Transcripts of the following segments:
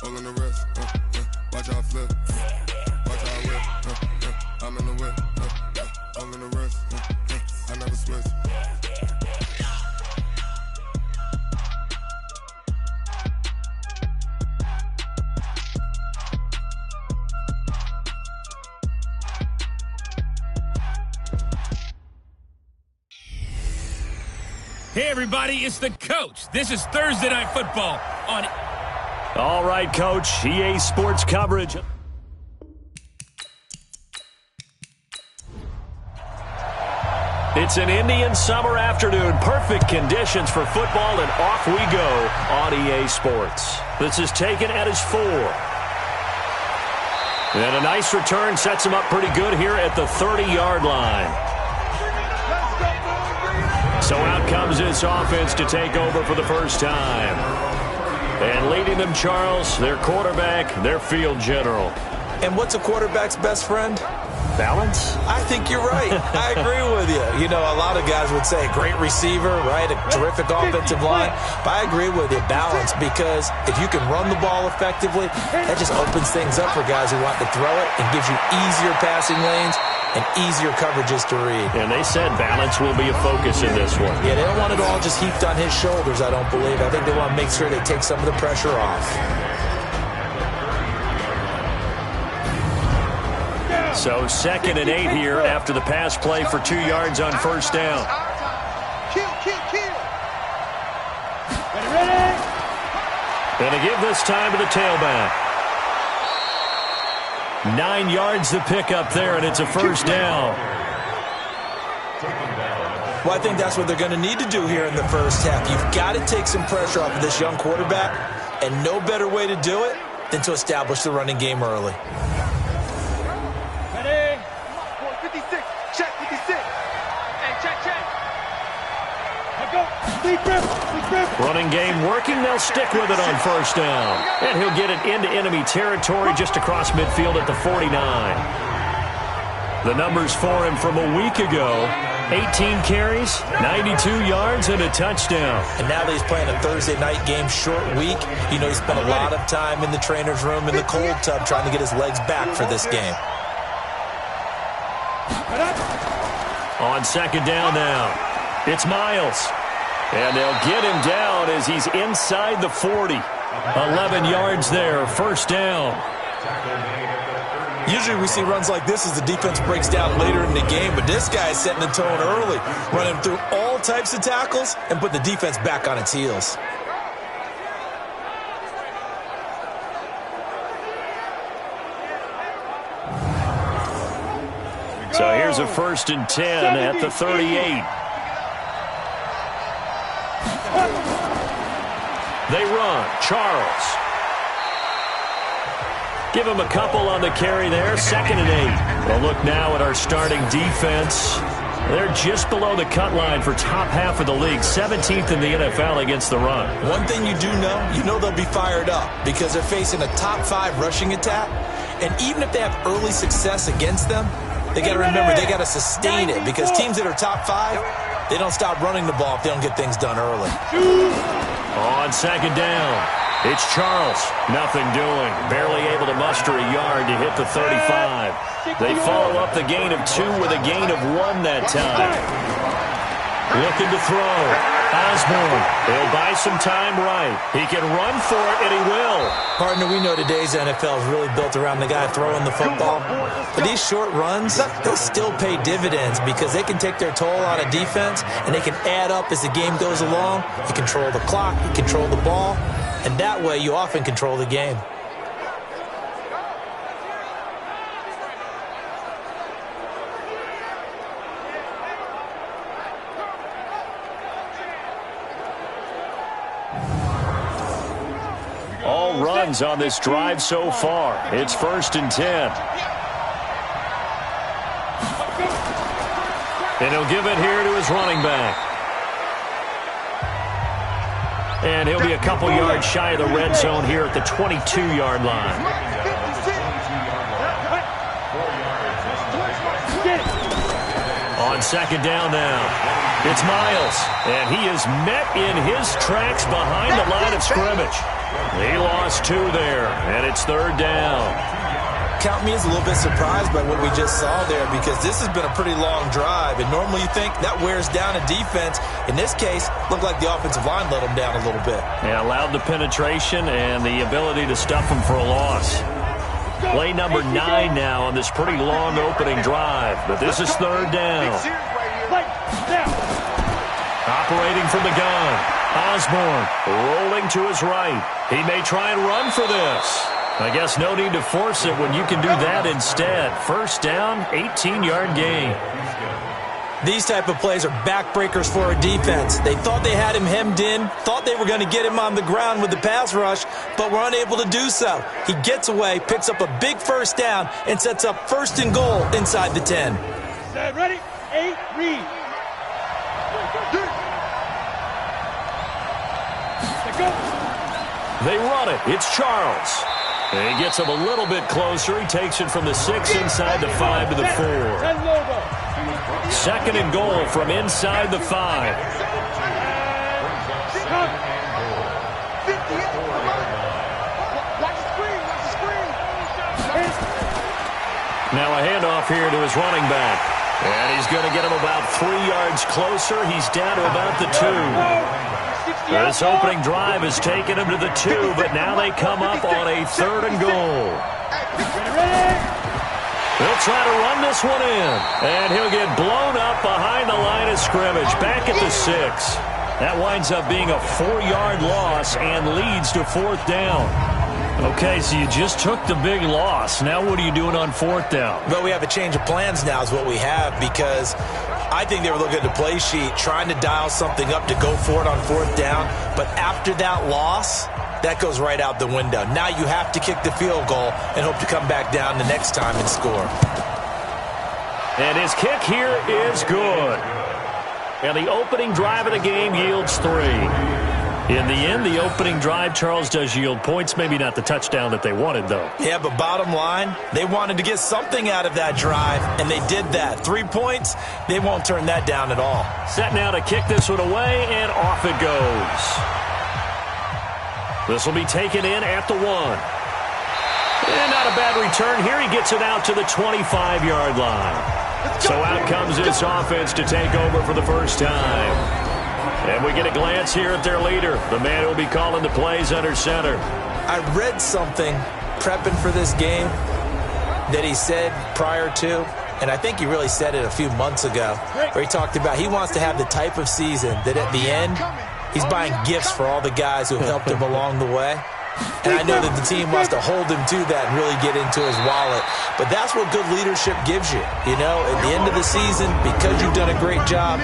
all in the wrist. Watch how I flip. Watch how I whip. I'm in the whip. All in the wrist. I never switch. Hey, everybody, it's the coach. This is Thursday Night Football on... All right, Coach. EA Sports coverage. It's an Indian summer afternoon. Perfect conditions for football, and off we go on EA Sports. This is taken at his 4. And a nice return sets him up pretty good here at the 30-yard line. So out comes this offense to take over for the first time. And leading them, Charles, their quarterback, their field general. And what's a quarterback's best friend? Balance? I think you're right. I agree with you. You know, a lot of guys would say great receiver, right? A terrific offensive line. But I agree with you, balance, because if you can run the ball effectively, that just opens things up for guys who want to throw it and gives you easier passing lanes and easier coverages to read. And they said balance will be a focus in this one. Yeah, they don't want it all just heaped on his shoulders, I don't believe. I think they want to make sure they take some of the pressure off. So 2nd and 8 here after the pass play for 2 yards on first down. Kill. Ready. And to give this time to the tailback. 9 yards to pick up there, and it's a first down. Well, I think that's what they're going to need to do here in the first half. You've got to take some pressure off of this young quarterback, and no better way to do it than to establish the running game early. Ready? 56. Check 56. Hey, check. Let go. Deep grip. Running game working. They'll stick with it on first down. And he'll get it into enemy territory just across midfield at the 49. The numbers for him from a week ago: 18 carries, 92 yards, and a touchdown. And now that he's playing a Thursday night game, short week, you know, he spent a lot of time in the trainer's room in the cold tub trying to get his legs back for this game. On second down now, it's Miles. And they'll get him down as he's inside the 40. 11 yards there, first down. Usually we see runs like this as the defense breaks down later in the game, but this guy is setting the tone early, running through all types of tackles and put the defense back on its heels. So here's a 1st and 10 at the 38. They run. Charles. Give him a couple on the carry there. 2nd and 8. Well, look now at our starting defense. They're just below the cut line for top half of the league. 17th in the NFL against the run. One thing you know they'll be fired up because they're facing a top 5 rushing attack. And even if they have early success against them, they got to remember they got to sustain it because teams that are top 5, they don't stop running the ball if they don't get things done early. On second down, it's Charles. Nothing doing. Barely able to muster a yard to hit the 35. They follow up the gain of 2 with a gain of 1 that time. Looking to throw. Osborne. He'll buy some time right. He can run for it, and he will. Partner, we know today's NFL is really built around the guy throwing the football. But these short runs, they still pay dividends because they can take their toll out of defense, and they can add up as the game goes along. You control the clock, you control the ball, and that way you often control the game. All runs on this drive so far. It's 1st and 10. And he'll give it here to his running back. And he'll be a couple yards shy of the red zone here at the 22-yard line. On second down now, it's Miles. And he is met in his tracks behind the line of scrimmage. He lost 2 there, and it's 3rd down. Count me as a little bit surprised by what we just saw there, because this has been a pretty long drive, and normally you think that wears down a defense. In this case, looked like the offensive line let them down a little bit. Yeah, allowed the penetration and the ability to stuff them for a loss. Play number 9 now on this pretty long opening drive, but this is 3rd down. Operating from the gun, Osborne rolling to his right. He may try and run for this. I guess no need to force it when you can do that instead. 1st down, 18-yard gain. These type of plays are backbreakers for a defense. They thought they had him hemmed in, thought they were going to get him on the ground with the pass rush, but were unable to do so. He gets away, picks up a big 1st down, and sets up 1st and goal inside the 10. Ready? 8, read. They run it. It's Charles. And he gets him a little bit closer. He takes it from the 6 inside the 5 to the 4. 2nd and goal from inside the 5. Now a handoff here to his running back. And he's going to get him about 3 yards closer. He's down to about the 2. This opening drive has taken him to the 2, but now they come up on a 3rd and goal. They'll try to run this one in, and he'll get blown up behind the line of scrimmage, back at the 6. That winds up being a 4-yard loss and leads to 4th down. Okay, so you just took the big loss. Now what are you doing on 4th down? Well, we have a change of plans now is what we have, because I think they were looking at the play sheet, trying to dial something up to go for it on 4th down. But after that loss, that goes right out the window. Now you have to kick the field goal and hope to come back down the next time and score. And his kick here is good. And the opening drive of the game yields 3. In the end, the opening drive, Charles, does yield points. Maybe not the touchdown that they wanted, though. Yeah, but bottom line, they wanted to get something out of that drive, and they did that. 3 points, they won't turn that down at all. Set now to kick this one away, and off it goes. This will be taken in at the 1. And not a bad return here. He gets it out to the 25-yard line. So out comes this offense to take over for the first time. And we get a glance here at their leader, the man who will be calling the plays under center. I read something prepping for this game that he said prior to, and I think he really said it a few months ago, where he talked about he wants to have the type of season that at the end, he's buying gifts for all the guys who have helped him along the way. And I know that the team wants to hold him to that and really get into his wallet. But that's what good leadership gives you. You know, at the end of the season, because you've done a great job,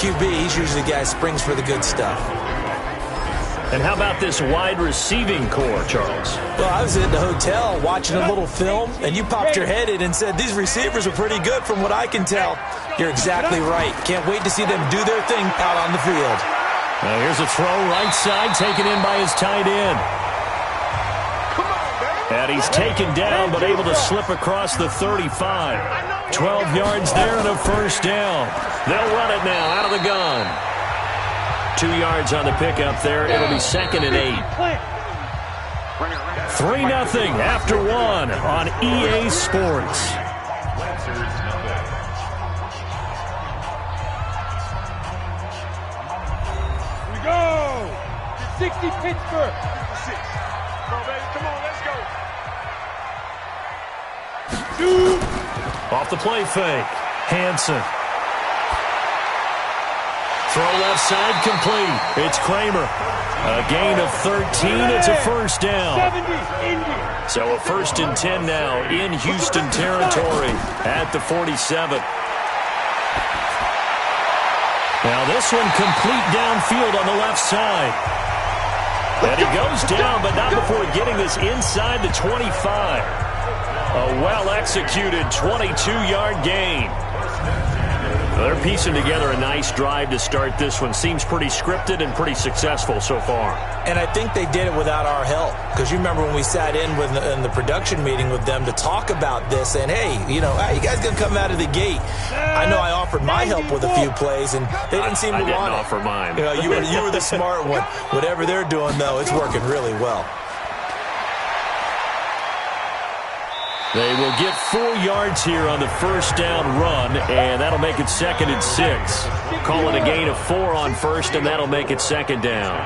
QB, he's usually the guy who springs for the good stuff. And how about this wide receiving core, Charles? Well, I was in the hotel watching a little film, and you popped your head in and said, these receivers are pretty good from what I can tell. You're exactly right. Can't wait to see them do their thing out on the field. Now here's a throw right side, taken in by his tight end. And he's taken down, but able to slip across the 35. 12 yards there and a first down. They'll run it now out of the gun. 2 yards on the pickup there. It'll be 2nd and 8. 3-0 after 1 on EA Sports. We go! 60 Pittsburgh. 6. Come on, baby. Come on, let's go. Off the play fake. Hansen. Throw left side complete. It's Kramer. A gain of 13. It's a first down. 70, Indy. So a 1st and 10 now in Houston territory at the 47. Now this one complete downfield on the left side. And he goes down, but not before getting this inside the 25. A well-executed 22-yard gain. They're piecing together a nice drive to start this one. Seems pretty scripted and pretty successful so far. And I think they did it without our help. Because you remember when we sat in the production meeting with them to talk about this, and hey, you guys going to come out of the gate. I know I offered my help with a few plays, and they didn't seem to want it. I didn't offer mine. You were the smart one. Whatever they're doing, though, it's working really well. They will get 4 yards here on the first down run, and that'll make it 2nd and 6. Call it a gain of 4 on first, and that'll make it 2nd down.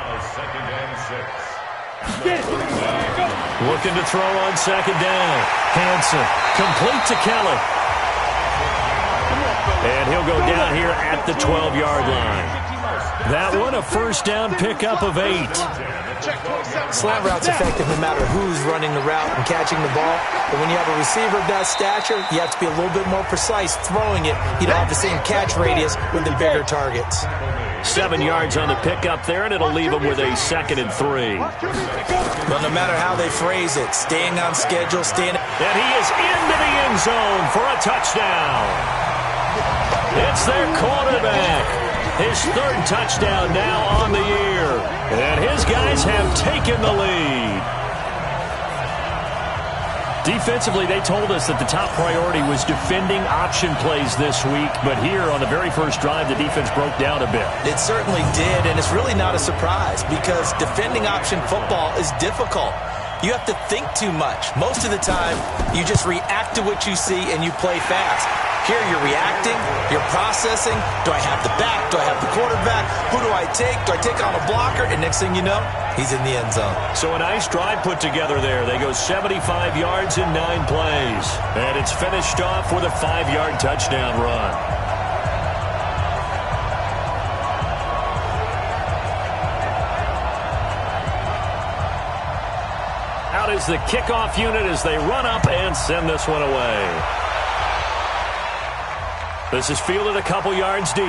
Looking to throw on 2nd down. Hanson, complete to Kelly. And he'll go down here at the 12-yard line. That one, a first down pickup of 8. Slant route's effective no matter who's running the route and catching the ball. But when you have a receiver of that stature, you have to be a little bit more precise throwing it. You don't have the same catch radius with the bigger targets. 7 yards on the pickup there, and it'll leave them with a 2nd and 3. But no matter how they phrase it, staying on schedule, And he is into the end zone for a touchdown. It's their quarterback. His 3rd touchdown now on the year. And his guys have taken the lead. Defensively, they told us that the top priority was defending option plays this week. But here on the very first drive, the defense broke down a bit. It certainly did, and it's really not a surprise because defending option football is difficult. You have to think too much. Most of the time, you just react to what you see and you play fast. Here you're reacting, you're processing. Do I have the back? Do I have the quarterback? Who do I take? Do I take on a blocker? And next thing you know, he's in the end zone. So a nice drive put together there. They go 75 yards in 9 plays. And it's finished off with a 5-yard touchdown run. Out is the kickoff unit as they run up and send this one away. This is fielded a couple yards deep.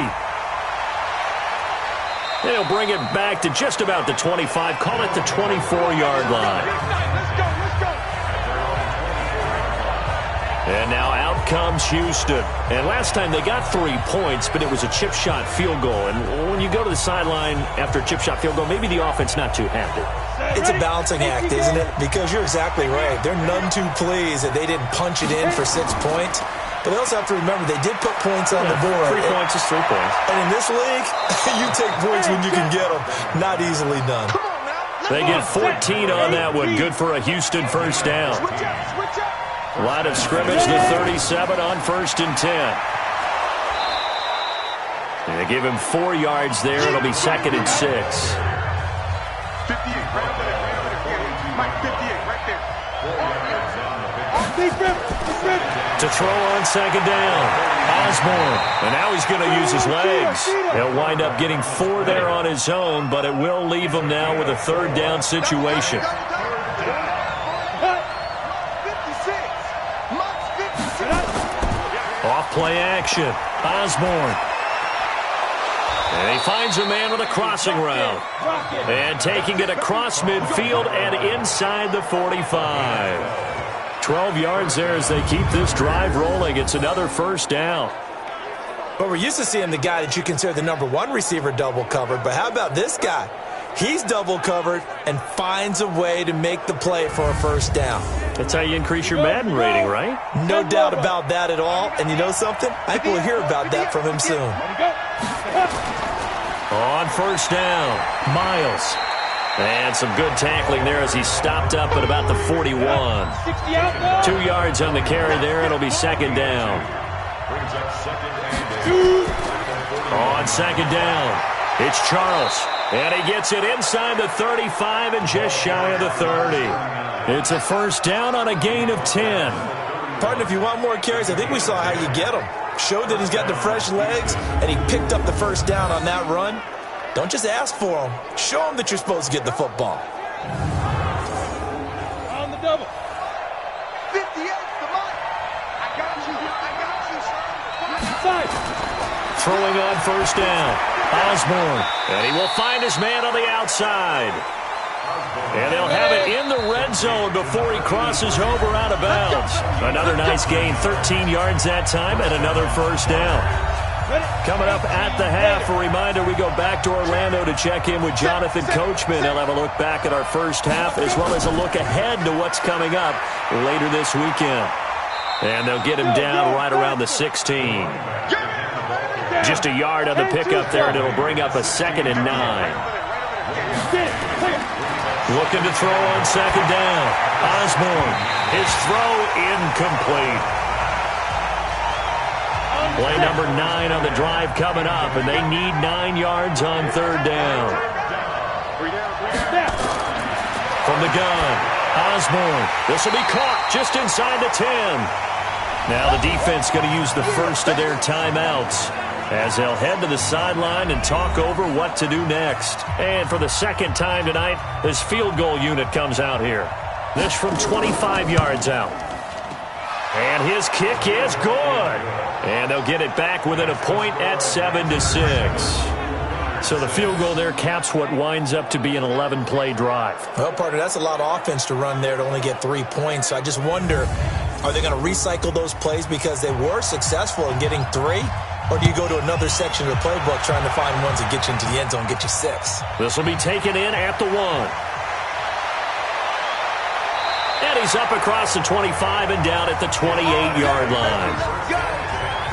They'll bring it back to just about the 25. Call it the 24-yard line. And now out comes Houston. And last time they got 3 points, but it was a chip shot field goal. And when you go to the sideline after a chip shot field goal, maybe the offense not too happy. It's a balancing act, isn't it? Because you're exactly right. They're none too pleased that they didn't punch it in for 6 points. But they also have to remember they did put points on the board. 3 points is 3 points. And in this league, you take points when you can get them. Not easily done. They get 14 on that one. Good for a Houston first down. Line of scrimmage, the 37 on 1st and 10. And they give him 4 yards there. It'll be 2nd and 6. 58, Mike, 58, right there. To throw on 2nd down. Osborne. And now he's going to use his legs. He'll wind up getting 4 there on his own, but it will leave him now with a 3rd down situation. Off play action. Osborne. And he finds a man with a crossing route. And taking it across midfield and inside the 45. 12 yards there as they keep this drive rolling. It's another first down. But we're used to seeing the guy that you consider the #1 receiver double covered. But how about this guy? He's double covered and finds a way to make the play for a first down. That's how you increase your Madden rating, right? No doubt about that at all. And you know something? I think we'll hear about that from him soon. On first down, Miles. And some good tackling there as he stopped up at about the 41. 2 yards on the carry there. It'll be 2nd down. On 2nd down, it's Charles. And he gets it inside the 35 and just shy of the 30. It's a first down on a gain of 10. Partner, if you want more carries, I think we saw how you get them. Showed that he's got the fresh legs, and he picked up the first down on that run. Don't just ask for them. Show them that you're supposed to get the football. On the double. 58, the money. I got you, sir. Inside. Throwing on first down, Osborne. And he will find his man on the outside. And they'll have it in the red zone before he crosses over out of bounds. Another nice gain, 13 yards that time, and another first down. Coming up at the half, a reminder, we go back to Orlando to check in with Jonathan Coachman. He'll have a look back at our first half as well as a look ahead to what's coming up later this weekend. And they'll get him down right around the 16. Just a yard on the pickup there, and it'll bring up a 2nd and 9. Looking to throw on 2nd down. Osborne, his throw incomplete. Play number 9 on the drive coming up, and they need 9 yards on 3rd down. From the gun, Osborne. This will be caught just inside the 10. Now the defense going to use the first of their timeouts as they'll head to the sideline and talk over what to do next. And for the 2nd time tonight, this field goal unit comes out here. This from 25 yards out. And his kick is good. And they'll get it back within a point at 7-6. So the field goal there caps what winds up to be an 11-play drive. Well, partner, that's a lot of offense to run there to only get 3 points. So I just wonder, are they going to recycle those plays because they were successful in getting 3? Or do you go to another section of the playbook trying to find ones that get you into the end zone, get you 6? This will be taken in at the 1. And he's up across the 25 and down at the 28-yard line.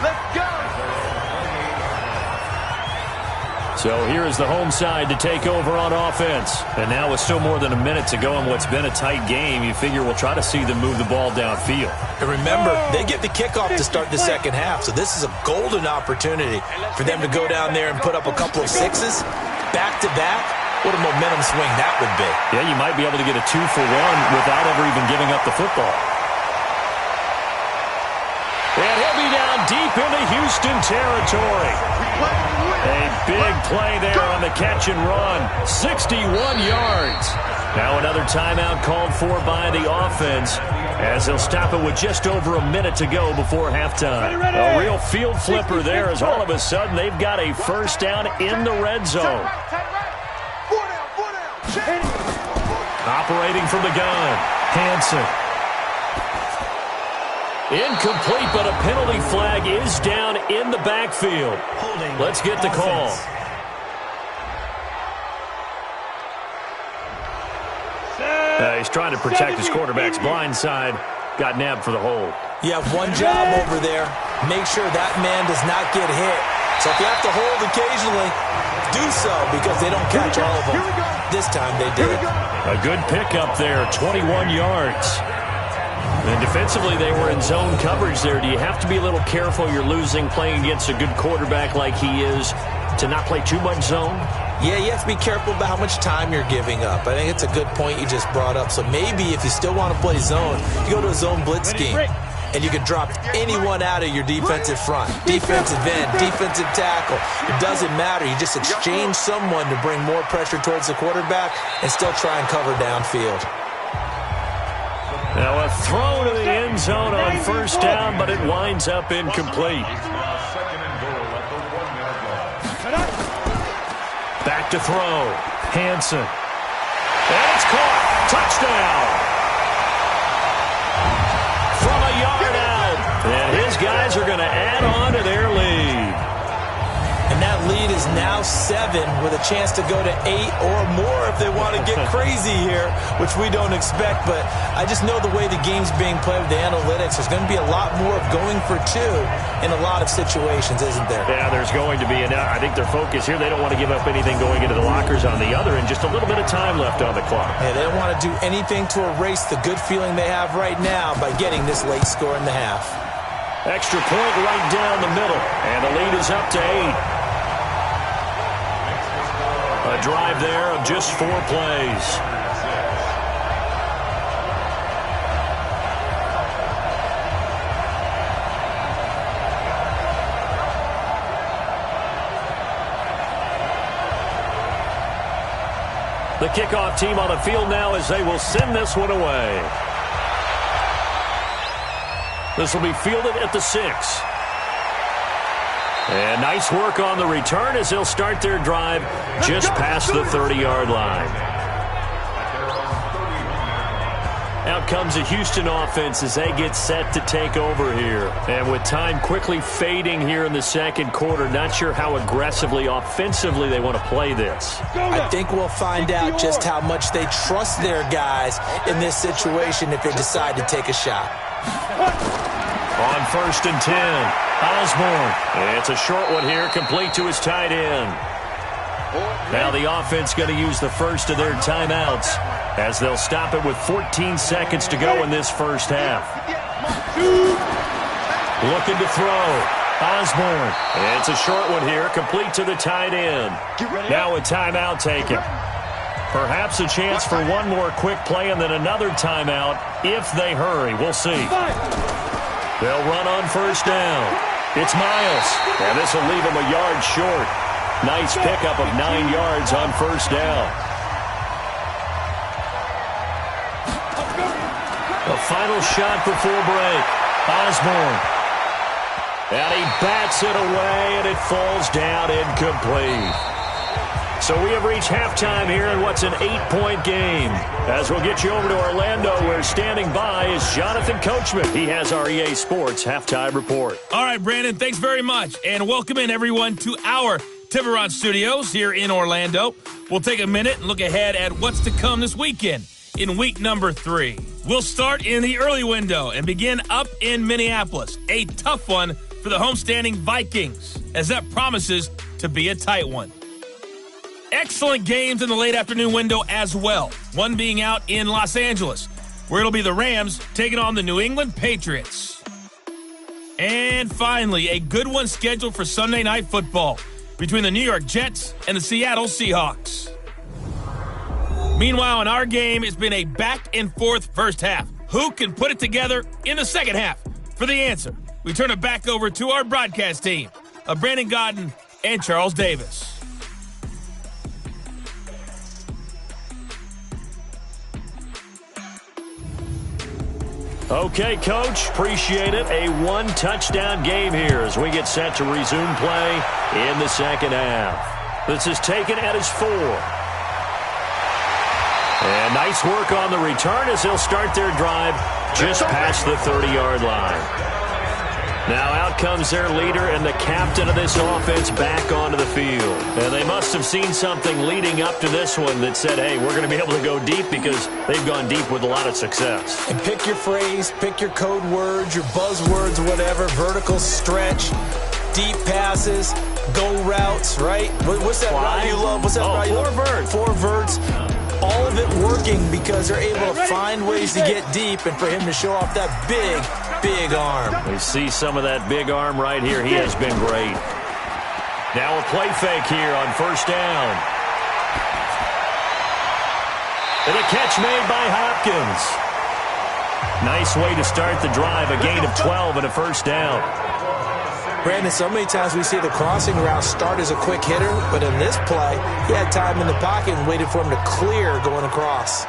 Let's go! So here is the home side to take over on offense. And now with still more than a minute to go in what's been a tight game, you figure we'll try to see them move the ball downfield. And remember, they get the kickoff to start the 2nd half, so this is a golden opportunity for them to go down there and put up a couple of 6s back-to-back. What a momentum swing that would be. Yeah, you might be able to get a 2-for-1 without ever even giving up the football. And he'll be down deep into Houston territory. A big play there on the catch and run. 61 yards. Now another timeout called for by the offense as they'll stop it with just over a minute to go before halftime. A real field flipper there as all of a sudden they've got a 1st down in the red zone. Operating from the gun, Hansen. Incomplete, but a penalty flag is down in the backfield. Let's get the call. He's trying to protect his quarterback's blind side. Got nabbed for the hold. You have one job over there. Make sure that man does not get hit. So if you have to hold occasionally, do so because they don't catch all of them. This time they did. A good pickup there, 21 yards. And defensively, they were in zone coverage there. Do you have to be a little careful you're losing playing against a good quarterback like he is to not play too much zone? Yeah, you have to be careful about how much time you're giving up. I think it's a good point you just brought up. So maybe if you still want to play zone, you go to a zone blitz scheme. And you can drop anyone out of your defensive front. Defensive end, defensive tackle. It doesn't matter. You just exchange someone to bring more pressure towards the quarterback and still try and cover downfield. Now a throw to the end zone on 1st down, but it winds up incomplete. Back to throw. Hansen. And it's caught. Touchdown. From a yard out. And his guys are going to add on to their lead. And that lead is now 7 with a chance to go to 8 or more if they want to get crazy here, which we don't expect. But I just know the way the game's being played with the analytics, there's going to be a lot more of going for 2 in a lot of situations, isn't there? Yeah, there's going to be. And I think their focus here, they don't want to give up anything going into the lockers on the other, and just a little bit of time left on the clock. Yeah, they don't want to do anything to erase the good feeling they have right now by getting this late score in the half. Extra point right down the middle, and the lead is up to 8. A drive there of just 4 plays. The kickoff team on the field now as they will send this one away. This will be fielded at the 6. And nice work on the return as they'll start their drive just past the 30-yard line. Out comes a Houston offense as they get set to take over here. And with time quickly fading here in the second quarter, not sure how aggressively, offensively they want to play this. I think we'll find out just how much they trust their guys in this situation if they decide to take a shot. On 1st and 10, Osborne. It's a short one here, complete to his tight end. Now the offense going to use the first of their timeouts as they'll stop it with 14 seconds to go in this first half. Looking to throw. Osborne. It's a short one here, complete to the tight end. Now a timeout taken. Perhaps a chance for one more quick play and then another timeout if they hurry. We'll see. They'll run on first down. It's Miles. And this will leave him a yard short. Nice pickup of 9 yards on first down. The final shot before break. Osborne. And he bats it away, and it falls down incomplete. So we have reached halftime here in what's an 8-point game. As we'll get you over to Orlando, where standing by is Jonathan Coachman. He has our EA Sports Halftime Report. All right, Brandon, thanks very much. And welcome in, everyone, to our Tiburon Studios here in Orlando. We'll take a minute and look ahead at what's to come this weekend in week number 3. We'll start in the early window and begin up in Minneapolis. A tough one for the homestanding Vikings, as that promises to be a tight one. Excellent games in the late afternoon window as well. One being out in Los Angeles, where it'll be the Rams taking on the New England Patriots. And finally, a good one scheduled for Sunday Night Football between the New York Jets and the Seattle Seahawks. Meanwhile, in our game, it's been a back-and-forth first half. Who can put it together in the second half? For the answer, we turn it back over to our broadcast team of Brandon Godden and Charles Davis. Okay, Coach, appreciate it. A one-touchdown game here as we get set to resume play in the second half. This is taken at his 4. And nice work on the return as they'll start their drive just past the 30-yard line. Now out comes their leader and the captain of this offense back onto the field. And they must have seen something leading up to this one that said, hey, we're going to be able to go deep because they've gone deep with a lot of success. And pick your phrase, pick your code words, your buzzwords, whatever, vertical stretch, deep passes, go routes, right? What's that route you love? What's that route you love? 4 verts. 4 verts. All of it working because they're able to find ways to get deep and for him to show off that big arm. We see some of that big arm right here. He has been great. Now a play fake here on first down. And a catch made by Hopkins. Nice way to start the drive. A gain of 12 and a first down. Brandon, so many times we see the crossing route start as a quick hitter, but in this play, he had time in the pocket and waited for him to clear going across.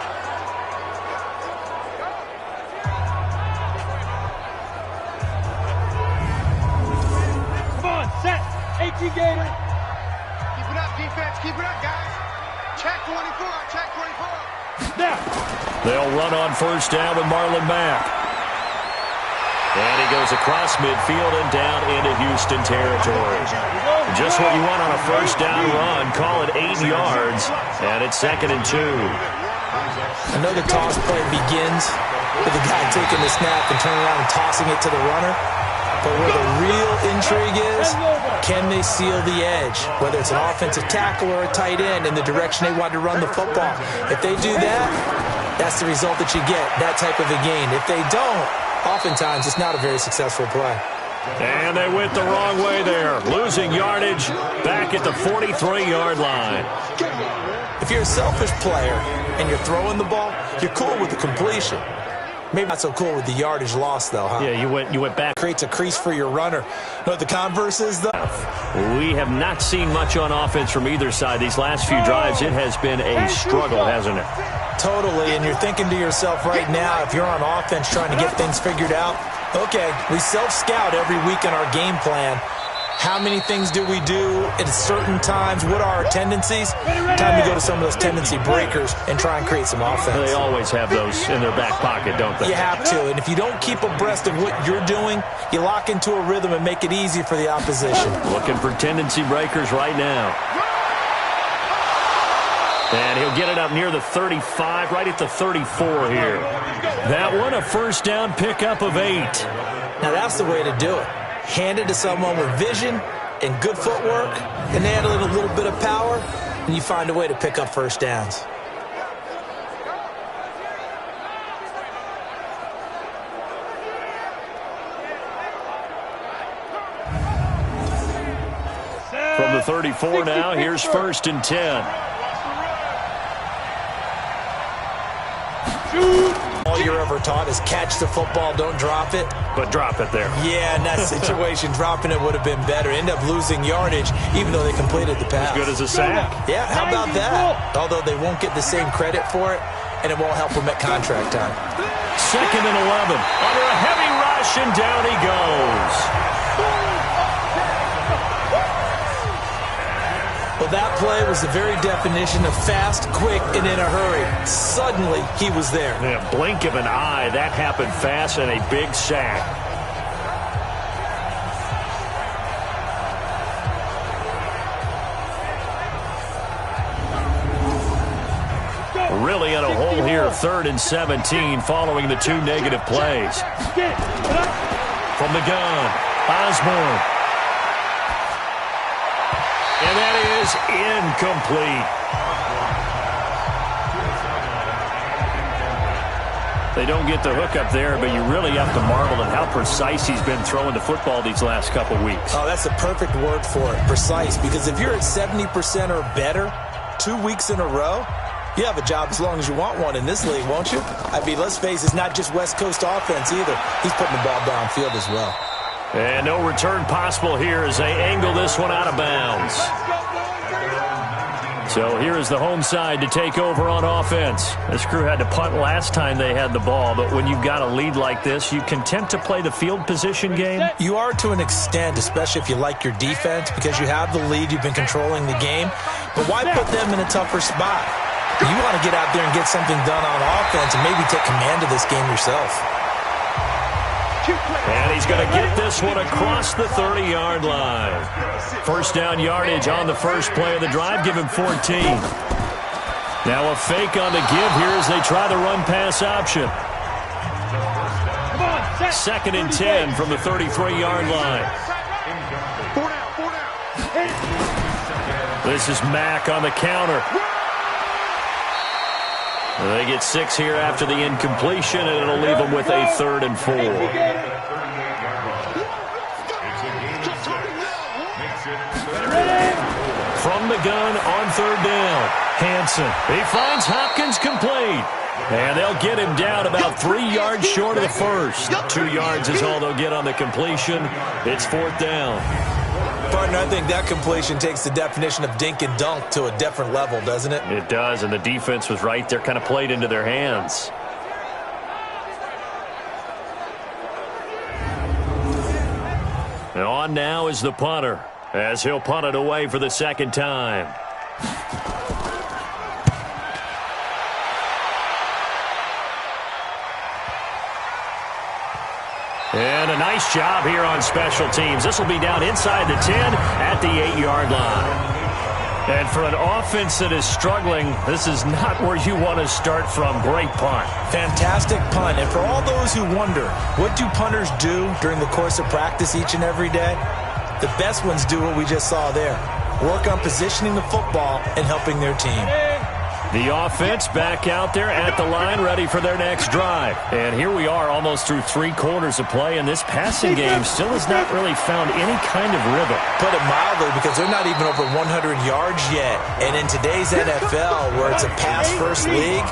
Come on, set. AT Gator. Keep it up, defense. Keep it up, guys. Check 24. Check 24. Now. They'll run on first down with Marlon Mack. And he goes across midfield and down into Houston territory. Just what you want on a first down run. Call it 8 yards. And it's 2nd and 2. I know the toss play begins with the guy taking the snap and turning around and tossing it to the runner. But where the real intrigue is, can they seal the edge? Whether it's an offensive tackle or a tight end in the direction they want to run the football. If they do that, that's the result that you get, that type of a gain. If they don't, oftentimes it's not a very successful play. And they went the wrong way there. Losing yardage back at the 43-yard line. If you're a selfish player and you're throwing the ball, you're cool with the completion. Maybe not so cool with the yardage loss, though, huh? Yeah, you went back. Creates a crease for your runner. Know what the converse is, though? We have not seen much on offense from either side. These last few drives, it has been a struggle, hasn't it? Totally, and you're thinking to yourself right now, if you're on offense trying to get things figured out, okay, we self-scout every week in our game plan. How many things do we do at certain times? What are our tendencies? Time to go to some of those tendency breakers and try and create some offense. They always have those in their back pocket, don't they? You have to, and if you don't keep abreast of what you're doing, you lock into a rhythm and make it easy for the opposition. Looking for tendency breakers right now. And he'll get it up near the 35, right at the 34 here. That one, a first down pickup of 8. Now that's the way to do it. Hand it to someone with vision and good footwork, and add a little bit of power, and you find a way to pick up first downs. From the 34 now, here's 1st and 10. All you're ever taught is catch the football, don't drop it. But drop it there. Yeah, in that situation, dropping it would have been better. End up losing yardage, even though they completed the pass. As good as a sack. Yeah, how about that? Although they won't get the same credit for it, and it won't help them at contract time. 2nd and 11. Under a heavy rush, and down he goes. Well, that play was the very definition of fast, quick, and in a hurry. Suddenly, he was there. In a blink of an eye, that happened fast, and a big sack. Really in a hole here, 3rd and 17, following the 2 negative plays. From the gun, Osborne. And that is incomplete. They don't get the hook up there, but you really have to marvel at how precise he's been throwing the football these last couple weeks. Oh, that's the perfect word for it, precise, because if you're at 70% or better 2 weeks in a row, you have a job as long as you want one in this league, won't you? I mean, let's face it, it's not just West Coast offense either. He's putting the ball downfield as well. And no return possible here as they angle this one out of bounds. So here is the home side to take over on offense. This crew had to punt last time they had the ball, but when you've got a lead like this, you content to play the field position game? You are to an extent, especially if you like your defense, because you have the lead, you've been controlling the game. But why put them in a tougher spot? You want to get out there and get something done on offense and maybe take command of this game yourself. And he's going to get this one across the 30-yard line. First down yardage on the first play of the drive. Give him 14. Now a fake on the give here as they try the run-pass option. 2nd and 10 from the 33-yard line. This is Mack on the counter. They get 6 here after the incompletion, and it'll leave them with a 3rd and 4. From the gun on 3rd down, Hansen. He finds Hopkins complete. And they'll get him down about 3 yards short of the first. 2 yards is all they'll get on the completion. It's 4th down. Partner, I think that completion takes the definition of dink and dunk to a different level, doesn't it? It does, and the defense was right there, kind of played into their hands. And on now is the punter, as he'll punt it away for the 2nd time. And a nice job here on special teams. This will be down inside the 10 at the 8-yard line. And for an offense that is struggling, this is not where you want to start from. Great punt. Fantastic punt. And for all those who wonder, what do punters do during the course of practice each and every day? The best ones do what we just saw there. Work on positioning the football and helping their team. The offense back out there at the line, ready for their next drive. And here we are almost through 3 quarters of play, and this passing game still has not really found any kind of rhythm. Put it mildly, because they're not even over 100 yards yet. And in today's NFL, where it's a pass-first league,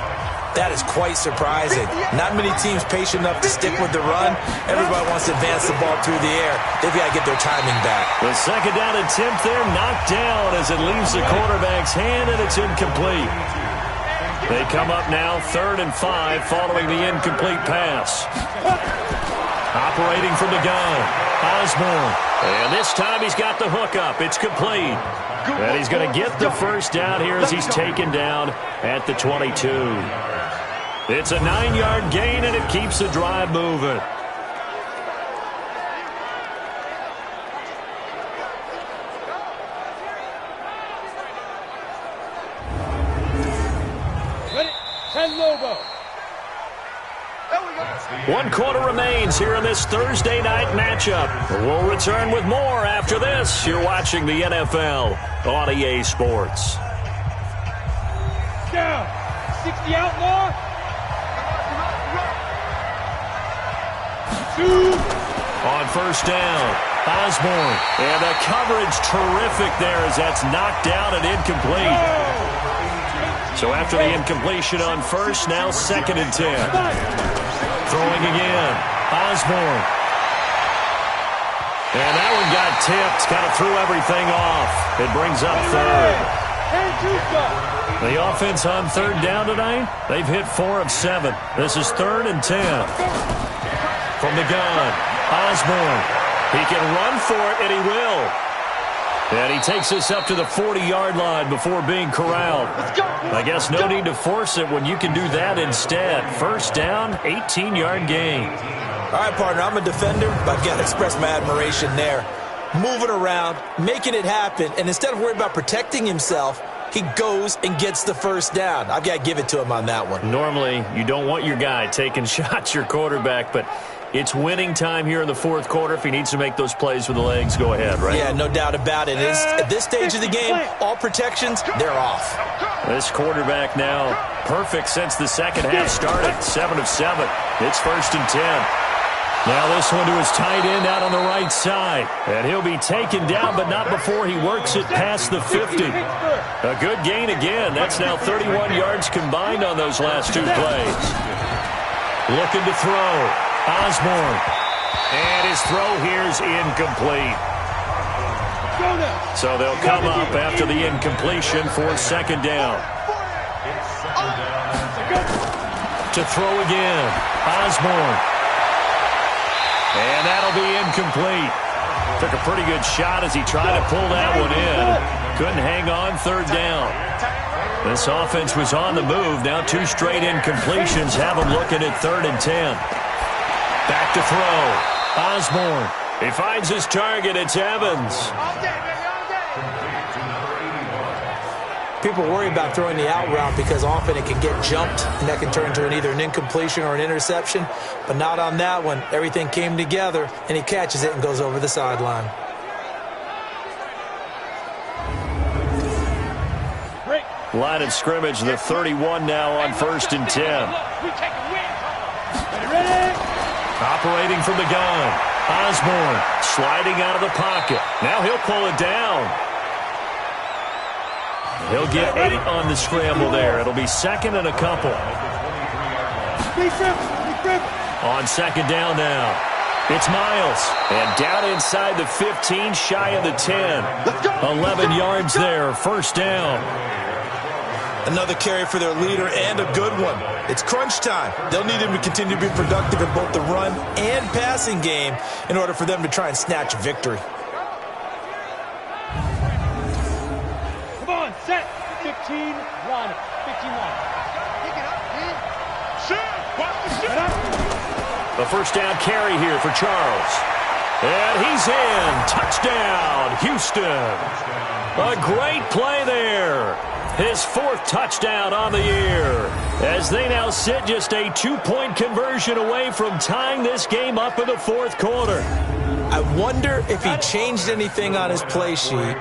that is quite surprising. Not many teams patient enough to stick with the run. Everybody wants to advance the ball through the air. They've got to get their timing back. The 2nd down attempt there, knocked down as it leaves the quarterback's hand, and it's incomplete. They come up now 3rd and 5 following the incomplete pass. Operating from the gun, Osborne. And this time he's got the hook up. It's complete. And he's going to get the first down here as he's taken down at the 22. It's a 9-yard gain, and it keeps the drive moving. One quarter remains here in this Thursday night matchup. We'll return with more after this. You're watching the NFL on EA Sports. Down. 60 outlaw. 2. On first down, Osborne. And the coverage terrific there as that's knocked down and incomplete. So after the incompletion on first, now 2nd and 10. Throwing again, Osborne. And that one got tipped, kind of threw everything off. It brings up 3rd. The offense on 3rd down tonight, they've hit 4 of 7. This is 3rd and 10. From the gun, Osborne. He can run for it, and he will. And he takes this up to the 40-yard line before being corralled. I guess no need to force it when you can do that instead. First down, 18-yard gain. All right, partner, I'm a defender, but I've got to express my admiration there. Moving around, making it happen, and instead of worrying about protecting himself, he goes and gets the first down. I've got to give it to him on that one. Normally, you don't want your guy taking shots, your quarterback, but it's winning time here in the 4th quarter. If he needs to make those plays with the legs, go ahead, right? Yeah, no doubt about it. At this stage of the game, all protections, they're off. This quarterback now perfect since the second half started. 7 of 7. It's 1st and 10. Now this one to his tight end out on the right side. And he'll be taken down, but not before he works it past the 50. A good gain again. That's now 31 yards combined on those last 2 plays. Looking to throw. Osborne. And his throw here's incomplete. So they'll come up after the incompletion for 2nd down. To throw again. Osborne. And that'll be incomplete. Took a pretty good shot as he tried to pull that one in. Couldn't hang on 3rd down. This offense was on the move. Now 2 straight incompletions have them looking at 3rd and 10. Back to throw. Osborne. He finds his target. It's Evans. People worry about throwing the out route because often it can get jumped, and that can turn into either an incompletion or an interception. But not on that one. Everything came together, and he catches it and goes over the sideline. Line of scrimmage, the 31 now on 1st and 10. Operating from the gun. Osborne sliding out of the pocket. Now he'll pull it down. He'll get 8 on the scramble there. It'll be 2nd and a couple. On 2nd down now. It's Miles. And down inside the 15, shy of the 10. 11 yards there. First down. Another carry for their leader and a good one. It's crunch time. They'll need him to continue to be productive in both the run and passing game in order for them to try and snatch victory. Come on, set. 15, line. 15, line. Pick it up, man. Shoot. A first down carry here for Charles. And he's in. Touchdown, Houston. A great play there. His 4th touchdown on the year, as they now sit just a 2-point conversion away from tying this game up in the 4th quarter. I wonder if he changed anything on his play sheet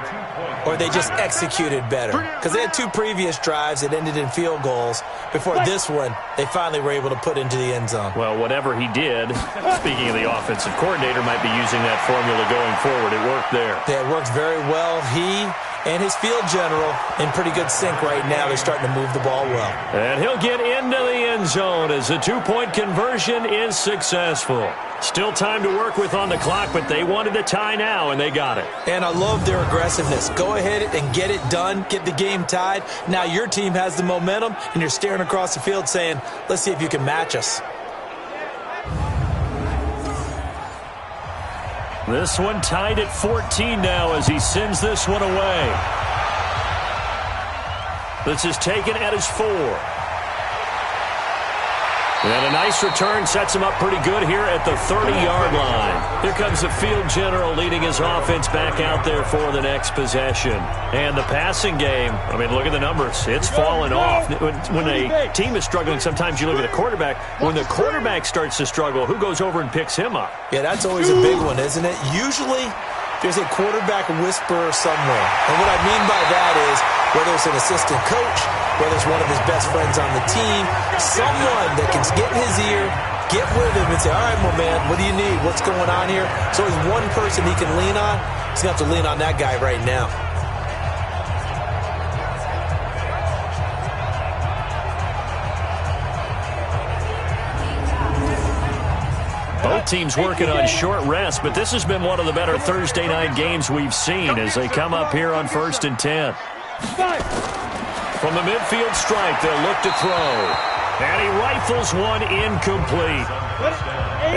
or they just executed better. Because they had 2 previous drives that ended in field goals. Before this one, they finally were able to put into the end zone. Well, whatever he did, speaking of the offensive coordinator, might be using that formula going forward. It worked there. Yeah, it worked very well. He and his field general in pretty good sync right now. They're starting to move the ball well. And he'll get into the end zone as the 2-point conversion is successful. Still time to work with on the clock, but they wanted a tie now, and they got it. And I love their aggressiveness. Go ahead and get it done. Get the game tied. Now your team has the momentum, and you're staring across the field saying, let's see if you can match us. This one tied at 14 now as he sends this one away. This is taken at his 4. And a nice return sets him up pretty good here at the 30-yard line. Here comes the field general leading his offense back out there for the next possession. And the passing game, I mean, look at the numbers. It's fallen off. When a team is struggling, sometimes you look at the quarterback. When the quarterback starts to struggle, who goes over and picks him up? Yeah, that's always a big one, isn't it? Usually, there's a quarterback whisperer somewhere. And what I mean by that is, whether it's an assistant coach, whether it's one of his best friends on the team, someone that can get in his ear, get with him and say, all right, my man, what do you need? What's going on here? So there's one person he can lean on. He's going to have to lean on that guy right now. Both teams working on short rest, but this has been one of the better Thursday night games we've seen as they come up here on 1st and 10. From the midfield stripe, they'll look to throw. And he rifles one incomplete.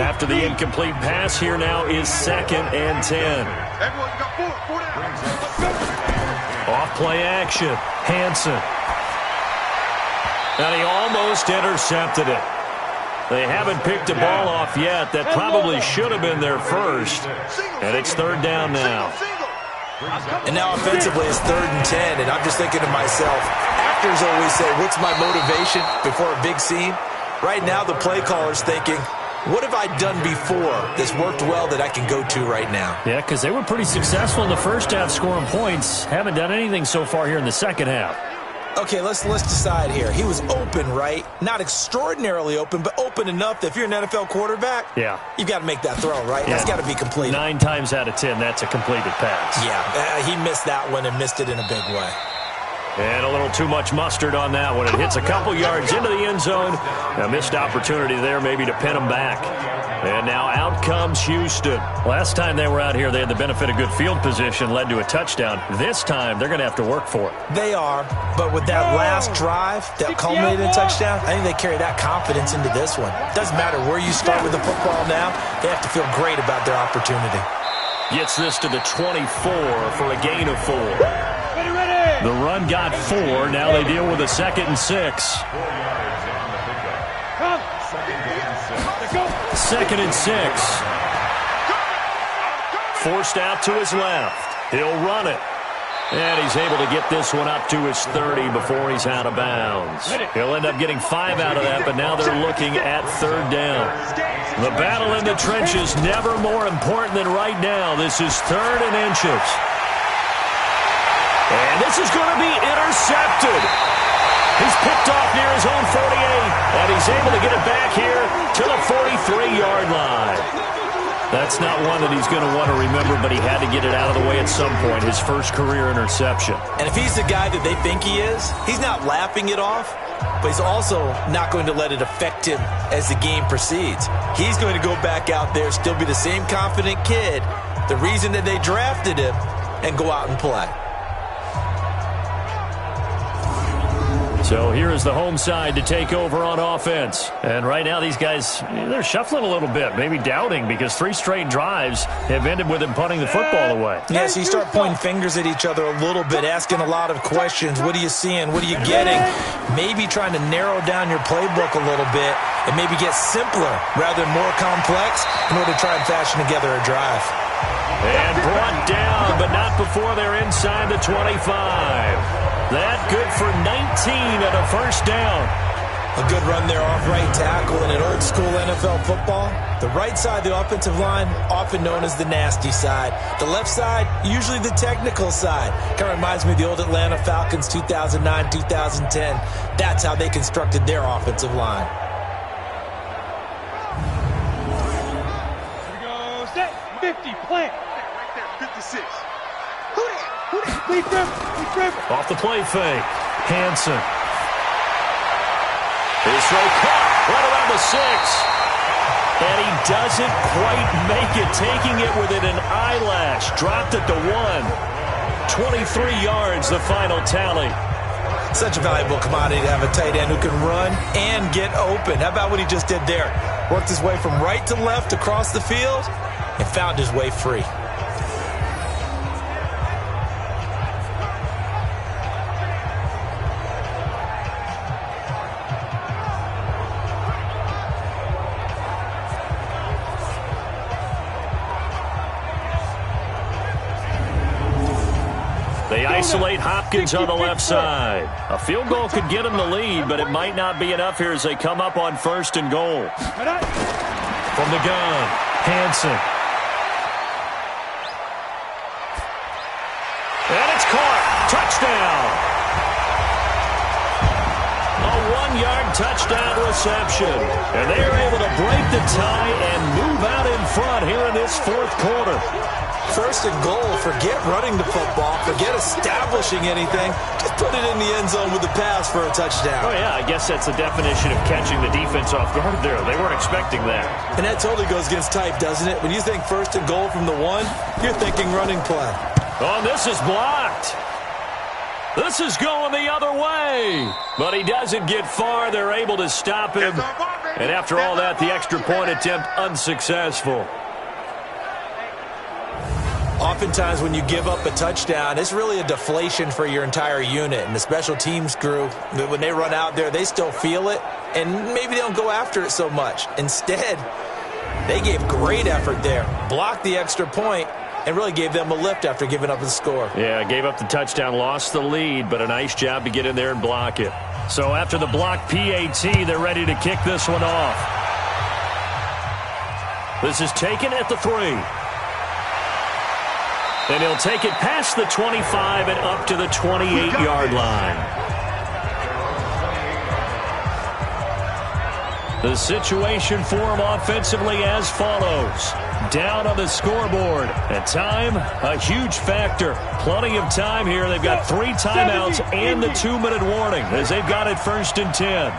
After the incomplete pass, here now is 2nd and 10. Off play action. Hansen. And he almost intercepted it. They haven't picked a ball off yet. That probably should have been their first. And it's 3rd down now. And now offensively it's 3rd and 10. And I'm just thinking to myself, actors always say, what's my motivation before a big scene? Right now the play caller's thinking, what have I done before that's worked well that I can go to right now? Yeah, because they were pretty successful in the first half scoring points. Haven't done anything so far here in the second half. Okay, let's decide here. He was open, right? Not extraordinarily open, but open enough that if you're an NFL quarterback, yeah, you've got to make that throw, right? Yeah. That's got to be completed. 9 times out of 10, that's a completed pass. Yeah, he missed that one and missed it in a big way. And a little too much mustard on that one. It hits a couple yards into the end zone. A missed opportunity there maybe to pin him back. And now out comes Houston. Last time they were out here, they had the benefit of good field position, led to a touchdown. This time, they're going to have to work for it. They are, but with that last drive that culminated in a touchdown, I think they carry that confidence into this one. Doesn't matter where you start with the football now, they have to feel great about their opportunity. Gets this to the 24 for a gain of 4. The run got 4. Now they deal with a 2nd and 6. 2nd and 6. Forced out to his left. He'll run it. And he's able to get this one up to his 30 before he's out of bounds. He'll end up getting 5 out of that, but now they're looking at 3rd down. The battle in the trenches never more important than right now. This is 3rd and inches. And this is going to be intercepted. He's picked off near his own 48, and he's able to get it back here to the 43-yard line. That's not one that he's going to want to remember, but he had to get it out of the way at some point, his first career interception. And if he's the guy that they think he is, he's not laughing it off, but he's also not going to let it affect him as the game proceeds. He's going to go back out there, still be the same confident kid, the reason that they drafted him, and go out and play. So here is the home side to take over on offense. And right now these guys, they're shuffling a little bit, maybe doubting, because 3 straight drives have ended with them punting the football away. Yeah, so you start pointing fingers at each other a little bit, asking a lot of questions. What are you seeing? What are you getting? Maybe trying to narrow down your playbook a little bit and maybe get simpler rather than more complex in order to try and fashion together a drive. And brought down, but not before they're inside the 25. That good for 19 and a first down. A good run there off right tackle in an old school NFL football. The right side, the offensive line, often known as the nasty side. The left side, usually the technical side. Kind of reminds me of the old Atlanta Falcons 2009, 2010. That's how they constructed their offensive line. Here we go, set, 50, plant. Right there, 56. Off the play fake. Hansen. His throw caught right around the 6. And he doesn't quite make it, taking it within an eyelash. Dropped it to 1. 23 yards, the final tally. Such a valuable commodity to have a tight end who can run and get open. How about what he just did there? Worked his way from right to left across the field and found his way free. They isolate Hopkins on the left side. A field goal could get them the lead, but it might not be enough here as they come up on 1st and goal. From the gun, Hansen. And it's caught. Touchdown. A 1-yard touchdown reception. And they are able to break the tie and move out in front here in this 4th quarter. 1st and goal, forget running the football, forget establishing anything. Just put it in the end zone with the pass for a touchdown. Oh, yeah, I guess that's the definition of catching the defense off guard there. They weren't expecting that. And that totally goes against type, doesn't it? When you think 1st and goal from the 1, you're thinking running play. Oh, this is blocked. This is going the other way. But he doesn't get far. They're able to stop him. And after all that, the extra point attempt unsuccessful. Oftentimes when you give up a touchdown, it's really a deflation for your entire unit. And the special teams crew, when they run out there, they still feel it. And maybe they don't go after it so much. Instead, they gave great effort there. Blocked the extra point and really gave them a lift after giving up the score. Yeah, gave up the touchdown, lost the lead, but a nice job to get in there and block it. So after the block PAT, they're ready to kick this one off. This is taken at the 3. And he'll take it past the 25 and up to the 28-yard line. The situation for him offensively as follows. Down on the scoreboard. And time, a huge factor. Plenty of time here. They've got 3 timeouts and the 2-minute warning as they've got it 1st and 10.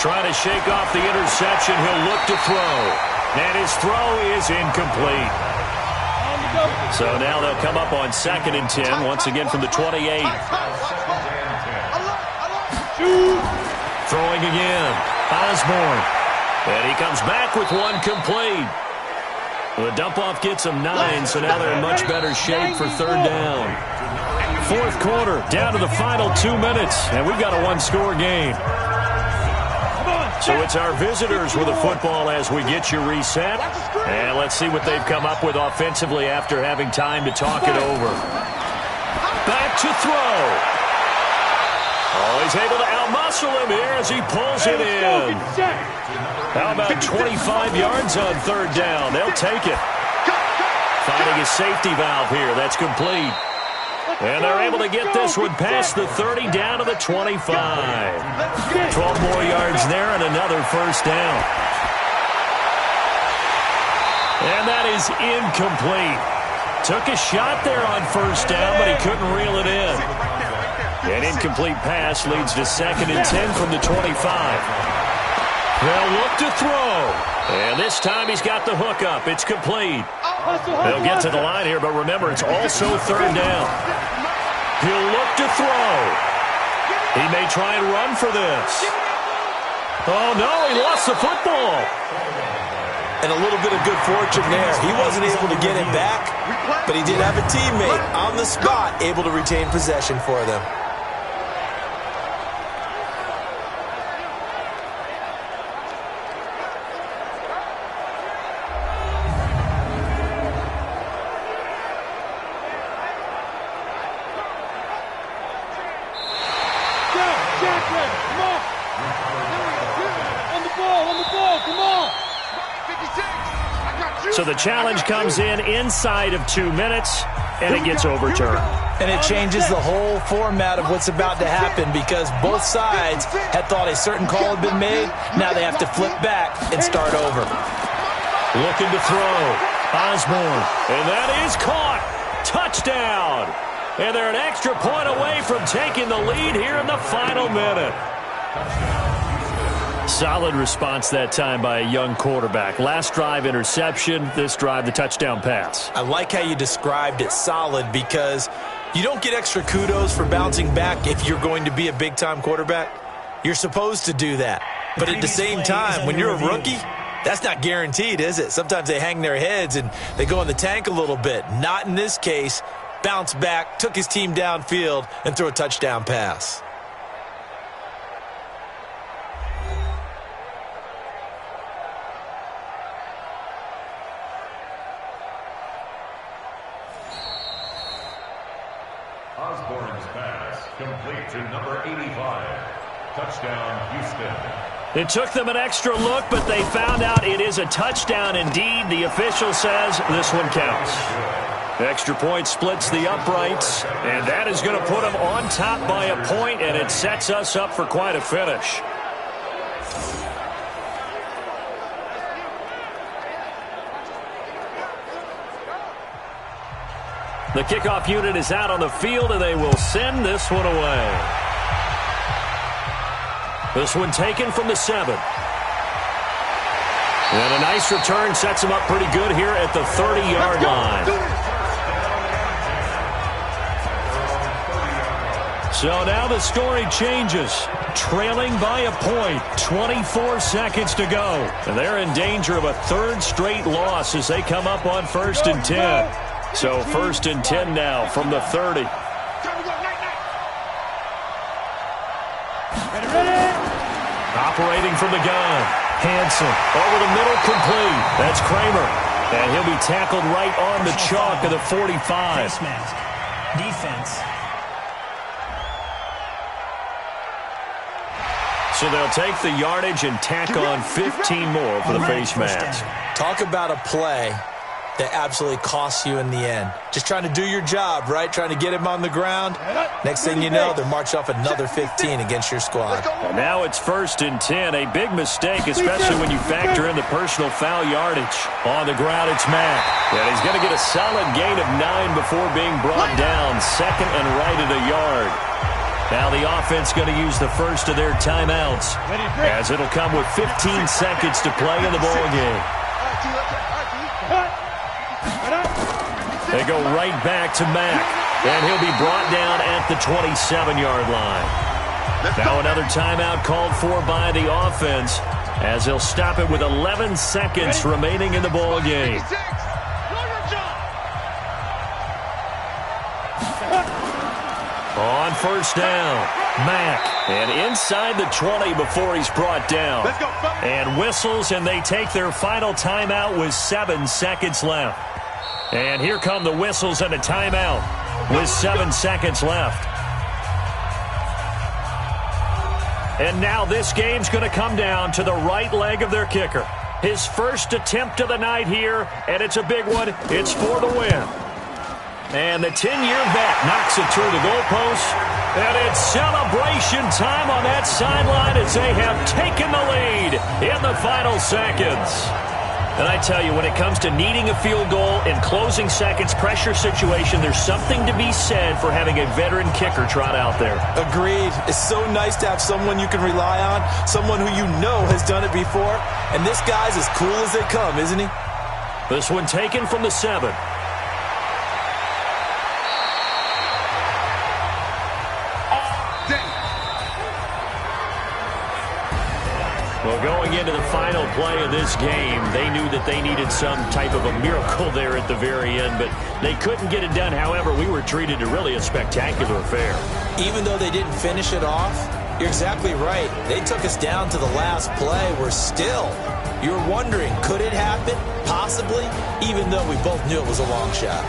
Trying to shake off the interception. He'll look to throw. And his throw is incomplete. So now they'll come up on 2nd and 10, once again from the 28. Throwing again. Osborne. And he comes back with one complete. The dump-off gets him 9, so now they're in much better shape for 3rd down. 4th quarter, down to the final 2 minutes, and we've got a 1-score game. So it's our visitors with the football as we get you reset. And let's see what they've come up with offensively after having time to talk it over. Back to throw. Oh, he's able to outmuscle him here as he pulls it in. How about 25 yards on 3rd down? They'll take it. Finding a safety valve here. That's complete. And they're able to get this one past the 30 down to the 25. 12 more yards there and another 1st down. And that is incomplete. Took a shot there on 1st down, but he couldn't reel it in. An incomplete pass leads to 2nd and 10 from the 25. They'll look to throw. And this time he's got the hook up. It's complete. They'll get to the line here, but remember, it's also 3rd down. He'll look to throw. He may try and run for this. Oh, no, he lost the football. And a little bit of good fortune there. He wasn't able to get it back, but he did have a teammate on the spot able to retain possession for them. So the challenge comes in inside of 2 minutes, and it gets overturned. And it changes the whole format of what's about to happen because both sides had thought a certain call had been made. Now they have to flip back and start over. Looking to throw. Osborne. And that is caught. Touchdown. And they're an extra point away from taking the lead here in the final minute. Solid response that time by a young quarterback. Last drive, interception. This drive, the touchdown pass. I like how you described it, solid, because you don't get extra kudos for bouncing back if you're going to be a big-time quarterback. You're supposed to do that. But at the same time, when you're a rookie, That's not guaranteed, is it? Sometimes they hang their heads and they go in the tank a little bit. Not in this case. Bounced back, took his team downfield, and threw a touchdown pass. Osborne's pass complete to number 85. Touchdown, Houston. It took them an extra look, but they found out it is a touchdown indeed. The official says this one counts. The extra point splits the uprights, and that is going to put them on top by a point, and it sets us up for quite a finish. The kickoff unit is out on the field, and they will send this one away. This one taken from the 7. And a nice return sets him up pretty good here at the 30-yard line. So now the story changes. Trailing by a point, 24 seconds to go. And they're in danger of a third straight loss as they come up on 1st and 10. So 1st and 10 now from the 30. Operating from the gun. Hanson over the middle, complete. That's Kramer. And he'll be tackled right on the chalk of the 45. Face mask. Defense. So they'll take the yardage and tack on 15 more for the face mask. Talk about a play that absolutely costs you in the end. Just trying to do your job, right? Trying to get him on the ground. Next thing you know, they're marching off another 15 against your squad. And now it's 1st and 10. A big mistake, especially when you factor in the personal foul yardage. On the ground, it's Mack. And he's going to get a solid gain of 9 before being brought down. 2nd and right at a yard. Now the offense going to use the first of their timeouts, as it'll come with 15 seconds to play in the ball game. They go right back to Mack, and he'll be brought down at the 27-yard line. Now another timeout called for by the offense, as they'll stop it with 11 seconds remaining in the ball game. On 1st down, Mack, and inside the 20 before he's brought down. And whistles, and they take their final timeout with 7 seconds left. And here come the whistles and a timeout with 7 seconds left. And now this game's going to come down to the right leg of their kicker. His first attempt of the night here, and it's a big one. It's for the win. And the 10-year vet knocks it through the goalpost. And it's celebration time on that sideline as they have taken the lead in the final seconds. And I tell you, when it comes to needing a field goal in closing seconds, pressure situation, there's something to be said for having a veteran kicker trot out there. Agreed. It's so nice to have someone you can rely on, someone who you know has done it before. And this guy's as cool as they come, isn't he? This one taken from the 7. Well, going into the final play of this game, they knew that they needed some type of a miracle there at the very end, but they couldn't get it done. However, we were treated to really a spectacular affair. Even though they didn't finish it off, you're exactly right. They took us down to the last play. We're still, you're wondering, could it happen? Possibly, even though we both knew it was a long shot.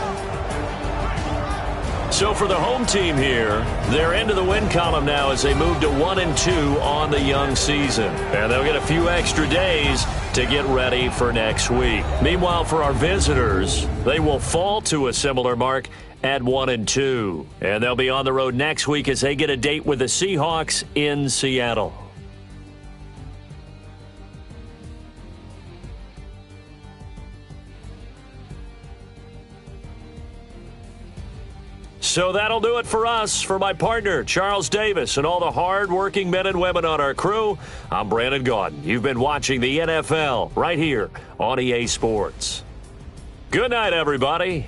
So for the home team here, they're into the win column now as they move to 1-2 on the young season. And they'll get a few extra days to get ready for next week. Meanwhile, for our visitors, they will fall to a similar mark at 1-2. And they'll be on the road next week as they get a date with the Seahawks in Seattle. So that'll do it for us. For my partner, Charles Davis, and all the hard-working men and women on our crew, I'm Brandon Gaudin. You've been watching the NFL right here on EA Sports. Good night, everybody.